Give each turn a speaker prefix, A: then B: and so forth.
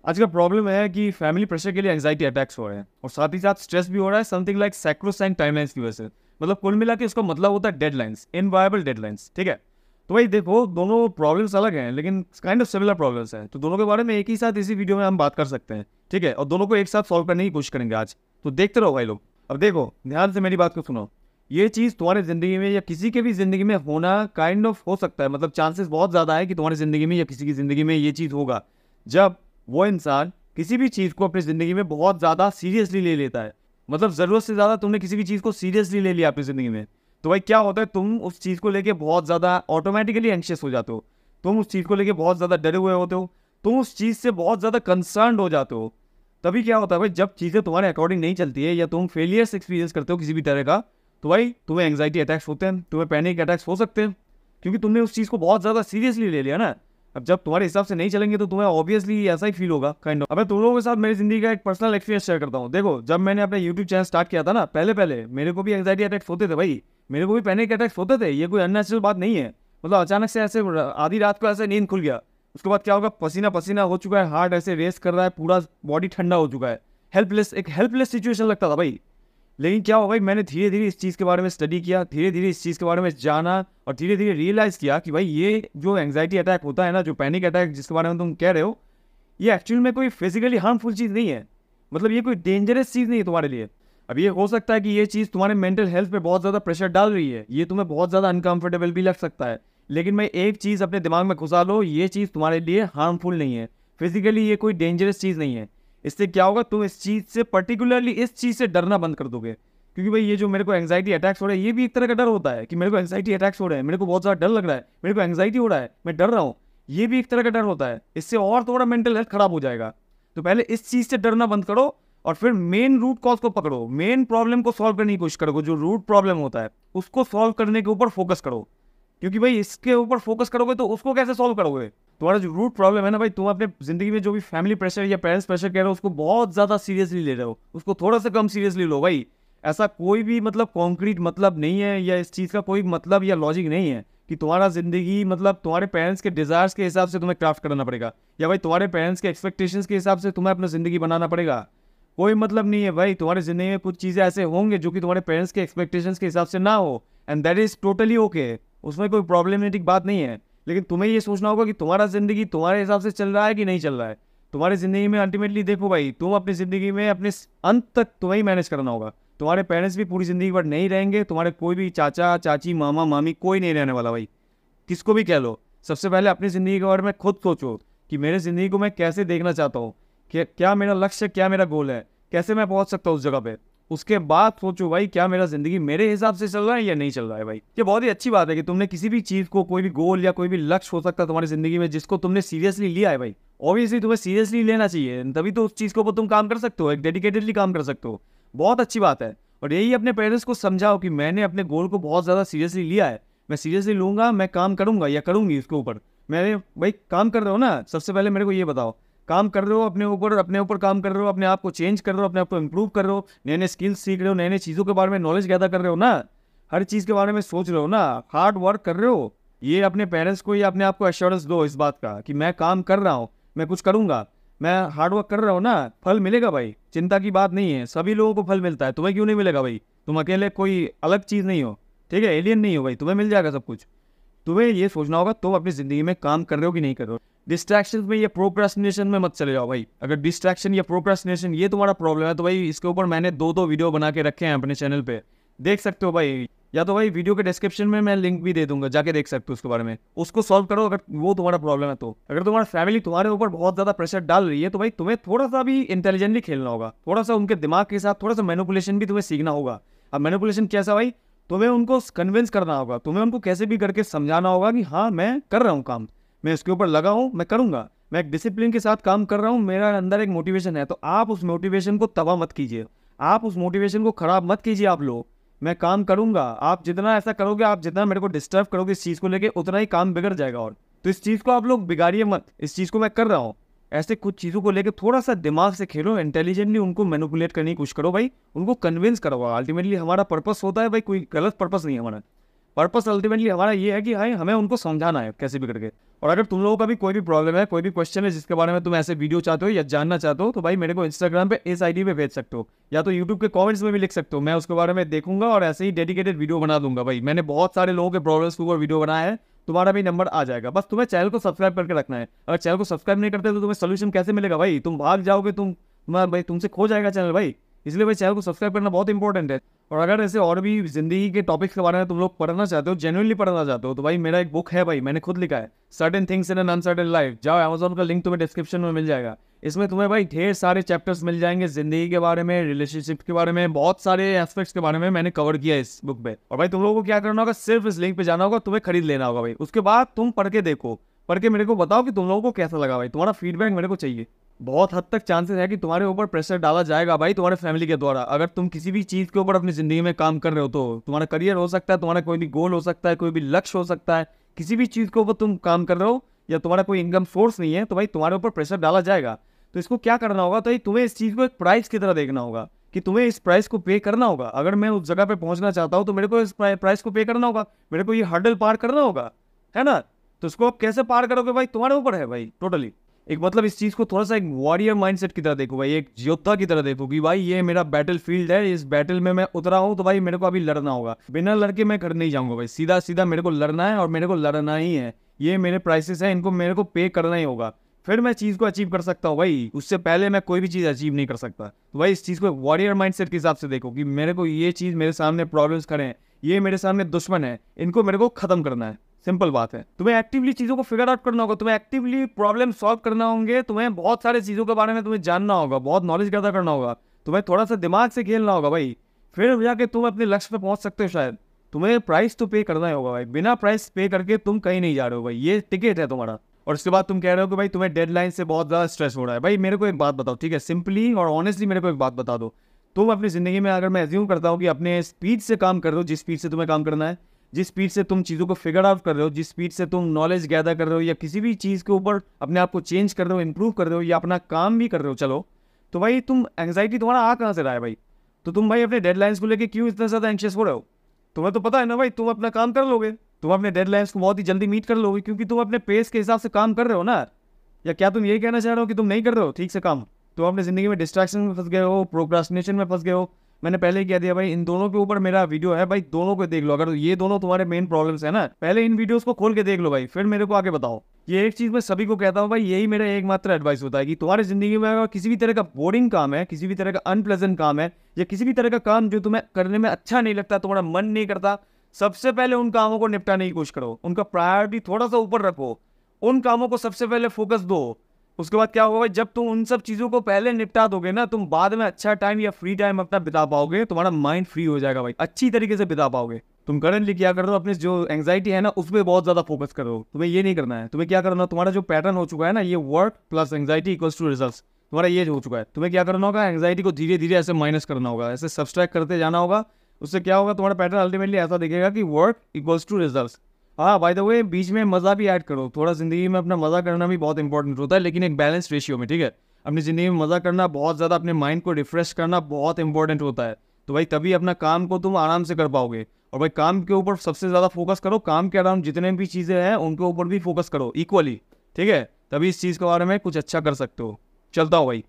A: आज का प्रॉब्लम है कि फैमिली प्रेशर के लिए एंजाइटी अटैक्स हो रहे हैं और साथ ही साथ स्ट्रेस भी हो रहा है, समथिंग लाइक सैक्रोसैंक्ट टाइमलाइंस की वजह से। मतलब कुल मिला के इसका मतलब होता है डेडलाइंस, इनवायबल डेडलाइंस। ठीक है, तो भाई देखो, दोनों प्रॉब्लम्स अलग हैं लेकिन काइंड ऑफ सिमिलर प्रॉब्लम्स हैं, तो दोनों के बारे में एक ही साथ इसी वीडियो में हम बात कर सकते हैं। ठीक है, और दोनों को एक साथ सॉल्व करने की कोशिश करेंगे आज, तो देखते रहो भाई लोग। अब देखो, ध्यान से मेरी बात को सुनो। ये चीज़ तुम्हारी जिंदगी में या किसी के भी जिंदगी में होना काइंड ऑफ हो सकता है, मतलब चांसेस बहुत ज़्यादा है कि तुम्हारी जिंदगी में या किसी की जिंदगी में ये चीज़ होगा जब वो इंसान किसी भी चीज़ को अपनी ज़िंदगी में बहुत ज़्यादा सीरियसली ले लेता है। मतलब ज़रूरत से ज़्यादा तुमने किसी भी चीज़ को सीरियसली ले लिया अपनी ज़िंदगी में, तो भाई क्या होता है, तुम उस चीज़ को लेके बहुत ज़्यादा ऑटोमेटिकली एंशियस हो जाते हो। तुम उस चीज़ को लेके बहुत ज़्यादा डरे हुए होते हो, तुम उस चीज़ से बहुत ज़्यादा कंसर्न हो जाते हो। तभी क्या होता है भाई, जब चीज़ें तुम्हारे अकॉर्डिंग नहीं चलती है या तुम फेलियर्स एक्सपीरियंस करते हो किसी भी तरह का, तो भाई तुम्हें एंग्जाइटी अटैक्स होते हैं, तुम्हें पैनिक अटैक्स हो सकते हैं, क्योंकि तुमने उस चीज़ को बहुत ज़्यादा सीरियसली ले लिया ना। अब जब तुम्हारे हिसाब से नहीं चलेंगे तो तुम्हें ऑब्वियसली ऐसा ही फील होगा काइंड ऑफ। अब मैं तुम लोगों के साथ मेरी जिंदगी का एक पर्सनल एक्सपीरियंस शेयर करता हूँ। देखो, जब मैंने अपना यूट्यूब चैनल स्टार्ट किया था ना, पहले पहले मेरे को भी एंग्जाइटी अटैक्स होते थे भाई, मेरे को भी पैनिक अटैक्स होते थे। ये कोई अननेचुरल बात नहीं है। मतलब अचानक से ऐसे आधी रात को ऐसे नींद खुल गया, उसके बाद क्या होगा, पसीना पसीना हो चुका है, हार्ट ऐसे रेस कर रहा है, पूरा बॉडी ठंडा हो चुका है, हेल्पलेस, एक हेल्पलेस सिचुएशन लगता था भाई। लेकिन क्या हुआ भाई, मैंने धीरे धीरे इस चीज़ के बारे में स्टडी किया, धीरे धीरे इस चीज़ के बारे में जाना और धीरे धीरे रियलाइज़ किया कि भाई ये जो एंग्जाइटी अटैक होता है ना, जो पैनिक अटैक जिसके बारे में तुम कह रहे हो, ये एक्चुअल में कोई फिजिकली हार्मफुल चीज़ नहीं है। मतलब ये कोई डेंजरस चीज़ नहीं है तुम्हारे लिए। अब ये हो सकता है कि ये चीज़ तुम्हारे मेंटल हेल्थ पे बहुत ज़्यादा प्रेशर डाल रही है, ये तुम्हें बहुत ज़्यादा अनकंफर्टेबल भी लग सकता है, लेकिन मैं एक चीज़ अपने दिमाग में घुसा लो, ये चीज़ तुम्हारे लिए हार्मफुल नहीं है। फिजिकली ये कोई डेंजरस चीज़ नहीं है। इससे क्या होगा, तुम इस चीज़ से, पर्टिकुलरली इस चीज़ से डरना बंद कर दोगे। क्योंकि भाई ये जो मेरे को एंग्जाइटी अटैक्स हो रहा है, ये भी एक तरह का डर होता है कि मेरे को एंग्जाइटी अटैक्स हो रहा है, मेरे को बहुत ज़्यादा डर लग रहा है, मेरे को एंग्जाइटी हो रहा है, मैं डर रहा हूँ, ये भी एक तरह का डर होता है। इससे और थोड़ा मेंटल हेल्थ खराब हो जाएगा। तो पहले इस चीज़ से डरना बंद करो और फिर मेन रूट कॉज को पकड़ो, मेन प्रॉब्लम को सॉल्व करने की कोशिश करो। जो रूट प्रॉब्लम होता है उसको सॉल्व करने के ऊपर फोकस करो, क्योंकि भाई इसके ऊपर फोकस करोगे तो उसको कैसे सॉल्व करोगे। तुम्हारा जो रूट प्रॉब्लम है ना भाई, तुम अपने जिंदगी में जो भी फैमिली प्रेशर या पेरेंट्स प्रेशर कह रहे हो, उसको बहुत ज़्यादा सीरियसली ले रहे हो, उसको थोड़ा सा कम सीरियसली लो भाई। ऐसा कोई भी मतलब कॉन्क्रीट मतलब नहीं है, या इस चीज़ का कोई मतलब या लॉजिक नहीं है कि तुम्हारा जिंदगी मतलब तुम्हारे पेरेंट्स के डिजायर्स के हिसाब से तुम्हें क्राफ्ट करना पड़ेगा, या भाई तुम्हारे पेरेंट्स के एक्सपेक्टेशंस के हिसाब से तुम्हें अपनी जिंदगी बनाना पड़ेगा। कोई मतलब नहीं है भाई। तुम्हारी जिंदगी में कुछ चीज़ें ऐसे होंगे जो कि तुम्हारे पेरेंट्स के एक्सपेक्टेशंस के हिसाब से ना हो, and that is totally okay, उसमें कोई प्रॉब्लमेटिक बात नहीं है। लेकिन तुम्हें ये सोचना होगा कि तुम्हारा जिंदगी तुम्हारे हिसाब से चल रहा है कि नहीं चल रहा है। तुम्हारी जिंदगी में अल्टीमेटली देखो भाई, तुम अपनी जिंदगी में अपने अंत तक तुम्हें ही मैनेज करना होगा। तुम्हारे पेरेंट्स भी पूरी जिंदगी भर नहीं रहेंगे, तुम्हारे कोई भी चाचा चाची मामा मामी कोई नहीं रहने वाला भाई, किसको भी कह लो। सबसे पहले अपनी ज़िंदगी के बारे में खुद सोचो कि मेरे ज़िंदगी को मैं कैसे देखना चाहता हूँ, क्या मेरा लक्ष्य, क्या मेरा गोल है, कैसे मैं पहुँच सकता हूँ उस जगह पे। उसके बाद सोचो भाई, क्या मेरा ज़िंदगी मेरे हिसाब से चल रहा है या नहीं चल रहा है। भाई ये बहुत ही अच्छी बात है कि तुमने किसी भी चीज़ को, कोई भी गोल या कोई भी लक्ष्य हो सकता है तुम्हारी ज़िंदगी में, जिसको तुमने सीरियसली लिया है भाई। ऑब्वियसली तुम्हें सीरियसली लेना चाहिए, तभी तो उस चीज़ के ऊपर तुम काम कर सकते हो, एक डेडिकेटेडली काम कर सकते हो। बहुत अच्छी बात है। और यही अपने पेरेंट्स को समझाओ कि मैंने अपने गोल को बहुत ज़्यादा सीरियसली लिया है, मैं सीरियसली लूंगा, मैं काम करूंगा या करूंगी इसके ऊपर। मैंने भाई काम कर रहे हो ना, सबसे पहले मेरे को ये बताओ, काम कर रहे हो अपने ऊपर काम कर रहे हो, अपने आप को चेंज कर रहे हो, अपने आप को इम्प्रूव कर रहे हो, नए नए स्किल्स सीख रहे हो, नए नए चीज़ों के बारे में नॉलेज गैदर कर रहे हो ना, हर चीज़ के बारे में सोच रहे हो ना, हार्ड वर्क कर रहे हो। ये अपने पेरेंट्स को या अपने आप को एश्योरेंस दो इस बात का कि मैं काम कर रहा हूँ, मैं कुछ करूंगा, मैं हार्ड वर्क कर रहा हूँ ना, फल मिलेगा भाई, चिंता की बात नहीं है। सभी लोगों को फल मिलता है, तुम्हें क्यों नहीं मिलेगा भाई। तुम अकेले कोई अलग चीज़ नहीं हो, ठीक है, एलियन नहीं हो भाई, तुम्हें मिल जाएगा सब कुछ। तुम्हें ये सोचना होगा तुम अपनी ज़िंदगी में काम कर रहे हो कि नहीं कर रहे हो। डिस्ट्रैक्शन में या प्रोक्रेस्टिनेशन में मत चले जाओ भाई। अगर डिस्ट्रैक्शन या प्रोक्रेस्टिनेशन ये तुम्हारा प्रॉब्लम है तो भाई इसके ऊपर मैंने दो वीडियो बना के रखे हैं अपने चैनल पे, देख सकते हो भाई। या तो भाई वीडियो के डिस्क्रिप्शन में मैं लिंक भी दे दूंगा, जाके देख सकते हो उसके बारे में, उसको सॉल्व करो अगर वो तुम्हारा प्रॉब्लम है तो। अगर तुम्हारा फैमिली तुम्हारे ऊपर बहुत ज़्यादा प्रेशर डाल रही है तो भाई तुम्हें थोड़ा सा भी इंटेलिजेंटली खेलना होगा, थोड़ा सा उनके दिमाग के साथ थोड़ा सा मैनिपुलेशन भी तुम्हें सीखना होगा। अब मैनिपुलेशन कैसा भाई, तुम्हें उनको कन्विंस करना होगा, तुम्हें उनको कैसे भी करके समझाना होगा कि हाँ मैं कर रहा हूँ काम, मैं इसके ऊपर लगा हूँ, मैं करूँगा, मैं एक डिसिप्लिन के साथ काम कर रहा हूँ, मेरा अंदर एक मोटिवेशन है। तो आप उस मोटिवेशन को तबाह मत कीजिए, आप उस मोटिवेशन को खराब मत कीजिए। आप लोग, मैं काम करूँगा, आप जितना ऐसा करोगे, आप जितना मेरे को डिस्टर्ब करोगे इस चीज़ को लेके, उतना ही काम बिगड़ जाएगा। और तो इस चीज़ को आप लोग बिगाड़िए मत, इस चीज़ को मैं कर रहा हूँ। ऐसे कुछ चीज़ों को लेकर थोड़ा सा दिमाग से खेलो, इंटेलिजेंटली उनको मैनिपुलेट करने की कोशिश करो भाई, उनको कन्विंस करो। अल्टीमेटली हमारा पर्पस होता है भाई, कोई गलत पर्पस नहीं है हमारा। पर्पस अल्टीमेटली हमारा ये है कि भाई हमें उनको समझाना है कैसे भी करके। और अगर तुम लोगों का भी कोई भी प्रॉब्लम है, कोई भी क्वेश्चन है जिसके बारे में तुम ऐसे वीडियो चाहते हो या जानना चाहते हो, तो भाई मेरे को इंस्टाग्राम पे इस आईडी पे भेज सकते हो, या तो यूट्यूब के कमेंट्स में भी लिख सकते हो। मैं उसके बारे में देखूंगा और ऐसे ही डेडिकेटेड वीडियो बना दूंगा। भाई मैंने बहुत सारे लोगों के प्रॉब्लम्स के ऊपर वीडियो बनाया है, तुम्हारा भी नंबर आ जाएगा। बस तुम्हें चैनल को सब्सक्राइब करके रखना है। अगर चैनल को सब्सक्राइब नहीं करते तो तुम्हें सोल्यूशन कैसे मिलेगा भाई? तुम भाग जाओगे, भाई तुमसे खो जाएगा चैनल भाई। इसलिए भाई चैनल को सब्सक्राइब करना बहुत इंपॉर्टेंट है। और अगर ऐसे और भी जिंदगी के टॉपिक्स के बारे में तुम लोग पढ़ना चाहते हो, जेन्युइनली पढ़ना चाहते हो, तो भाई मेरा एक बुक है भाई, मैंने खुद लिखा है, certain things in an uncertain life. जाओ अमेज़न का लिंक तुम्हें डिस्क्रिप्शन में मिल जाएगा। इसमें तुम्हें भाई ढेर सारे चैप्टर्स मिल जाएंगे जिंदगी के बारे में, रिलेशनशिप के बारे में, बहुत सारे एस्पेक्ट्स के बारे में मैंने कवर किया है इस बुक पे। और भाई तुम लोगों को क्या करना होगा, सिर्फ इस लिंक पे जाना होगा, तुम्हें खरीद लेना होगा भाई। उसके बाद तुम पढ़ के देखो, पढ़ के मेरे को बताओ कि तुम लोगों को कैसा लगा भाई। तुम्हारा फीडबैक मेरे को चाहिए। बहुत हद तक चांसेस है कि तुम्हारे ऊपर प्रेशर डाला जाएगा भाई तुम्हारे फैमिली के द्वारा। अगर तुम किसी भी चीज़ के ऊपर अपनी ज़िंदगी में काम कर रहे हो, तो तुम्हारा करियर हो सकता है, तुम्हारा कोई भी गोल हो सकता है, कोई भी लक्ष्य हो सकता है, किसी भी चीज़ के ऊपर तुम काम कर रहे हो या तुम्हारा कोई इनकम सोर्स नहीं है, तो भाई तुम्हारे ऊपर प्रेशर डाला जाएगा। तो इसको क्या करना होगा, तो तुम्हें इस चीज़ को एक प्राइस की तरह देखना होगा कि तुम्हें इस प्राइस को पे करना होगा। अगर मैं उस जगह पे पहुंचना चाहता हूं तो मेरे को इस प्राइस को पे करना होगा, मेरे को ये हर्डल पार करना होगा, है ना। तो इसको आप कैसे पार करोगे भाई, तुम्हारे ऊपर है भाई टोटली। एक मतलब इस चीज़ को थोड़ा सा एक वॉरियर माइंडसेट की तरह देखो भाई, एक योद्धा की तरह देखो कि भाई ये मेरा बैटल फील्ड है, इस बैटल में मैं उतरा हूं, तो भाई मेरे को अभी लड़ना होगा। बिना लड़के मैं घर नहीं जाऊंगा भाई, सीधा सीधा मेरे को लड़ना है और मेरे को लड़ना ही है। ये मेरे प्राइसेस हैं, इनको मेरे को पे करना ही होगा, फिर मैं चीज़ को अचीव कर सकता हूँ भाई। उससे पहले मैं कोई भी चीज़ अचीव नहीं कर सकता। तो भाई इस चीज़ को वॉरियर माइंडसेट के हिसाब से देखो कि मेरे को ये चीज़, मेरे सामने प्रॉब्लम्स खड़े हैं, ये मेरे सामने दुश्मन है, इनको मेरे को खत्म करना है। सिंपल बात है। तुम्हें एक्टिवली चीज़ों को फिगर आउट करना होगा, तुम्हें एक्टिवली प्रॉब्लम सॉल्व करना होंगे, तुम्हें बहुत सारे चीज़ों के बारे में तुम्हें जानना होगा, बहुत नॉलेज गैदर करना होगा, तुम्हें थोड़ा सा दिमाग से खेलना होगा भाई, फिर जाके तुम अपने लक्ष्य पे पहुंच सकते हो। शायद तुम्हें प्राइस तो पे करना ही होगा भाई, बिना प्राइस पे करके तुम कहीं नहीं जा रहे हो भाई, ये टिकट है तुम्हारा। और उसके बाद तुम कह रहे हो कि भाई तुम्हें डेडलाइन से बहुत ज़्यादा स्ट्रेस हो रहा है। भाई मेरे को एक बात बताओ, ठीक है, सिंपली और ऑनेस्टली मेरे को एक बात बता दो। तुम अपनी ज़िंदगी में, अगर मैं एज्यूम करता हूँ कि अपने स्पीड से काम कर रहे हो, जिस स्पीड से तुम्हें काम करना है, जिस स्पीड से तुम चीज़ों को फिगर आउट कर रहे हो, जिस स्पीड से तुम नॉलेज गैदर कर रहे हो या किसी भी चीज़ के ऊपर अपने आप को चेंज कर रहे हो, इंप्रूव कर रहे हो या अपना काम भी कर रहे हो, चलो, तो भाई तुम एंग्जाइटी तुम्हारा आ कहाँ से रहा है भाई? तो तुम भाई अपने डेडलाइंस को लेकर क्यों इतना ज़्यादा एंशियस हो रहे हो? तुम्हें तो पता है ना भाई, तुम अपना काम कर लोगे, तुम अपने डेडलाइंस को बहुत ही जल्दी मीट कर लोगे, क्योंकि तुम अपने पेस के हिसाब से काम कर रहे हो ना। या क्या तुम यही कहना चाह रहे हो कि तुम नहीं कर रहे हो ठीक से काम? तुम अपनी ज़िंदगी में डिस्ट्रैक्शन में फंस गए हो, प्रोक्रास्टिनेशन में फंस गए हो। मैंने पहले ही कह दिया भाई, इन दोनों के ऊपर मेरा वीडियो है भाई, दोनों को देख लो। अगर ये दोनों तुम्हारे मेन प्रॉब्लम्स है ना, पहले इन वीडियोस को खोल के देख लो भाई, फिर मेरे को आगे बताओ। ये एक चीज़ मैं सभी को कहता हूँ भाई, यही मेरा एकमात्र एडवाइस होता है कि तुम्हारी जिंदगी में अगर किसी भी तरह का बोरिंग काम है, किसी भी तरह का अनप्लेजेंट काम है, या किसी भी तरह का काम जो तुम्हें करने में अच्छा नहीं लगता, तुम्हारा मन नहीं करता, सबसे पहले उन कामों को निपटाने की कोशिश करो। उनका प्रायोरिटी थोड़ा सा ऊपर रखो, उन कामों को सबसे पहले फोकस दो। उसके बाद क्या होगा भाई, जब तुम उन सब चीज़ों को पहले निपटा दोगे ना, तुम बाद में अच्छा टाइम या फ्री टाइम अपना बिता पाओगे, तुम्हारा माइंड फ्री हो जाएगा भाई, अच्छी तरीके से बिता पाओगे। तुम करंटली क्या कर रहे हो, अपनी जो एंग्जाइटी है ना उस पर बहुत ज़्यादा फोकस करो। तुम्हें ये नहीं करना है। तुम्हें क्या करना है, तुम्हारा जो पैटर्न हो चुका है ना, ये work plus anxiety equals to results, तुम्हारा ये हो चुका है। तुम्हें क्या करना होगा, एंग्जाइटी को धीरे धीरे ऐसे माइनस करना होगा, ऐसे सब्सट्रैक्ट करते जाना होगा। उससे क्या होगा, तुम्हारा पैटर्न अल्टीमेटली ऐसा दिखेगा कि वर्क इक्वल्स टू रिजल्ट्स। हाँ बाय द वे, बीच में मज़ा भी ऐड करो थोड़ा। ज़िंदगी में अपना मज़ा करना भी बहुत इंपॉर्टेंट होता है, लेकिन एक बैलेंस रेशियो में, ठीक है। अपनी ज़िंदगी में मज़ा करना बहुत ज़्यादा, अपने माइंड को रिफ्रेश करना बहुत इंपॉर्टेंट होता है। तो भाई तभी अपना काम को तुम आराम से कर पाओगे। और भाई काम के ऊपर सबसे ज़्यादा फोकस करो, काम के अराउंड जितने भी चीज़ें हैं उनके ऊपर भी फोकस करो इक्वली, ठीक है। तभी इस चीज़ के बारे में कुछ अच्छा कर सकते हो। चलता हो भाई।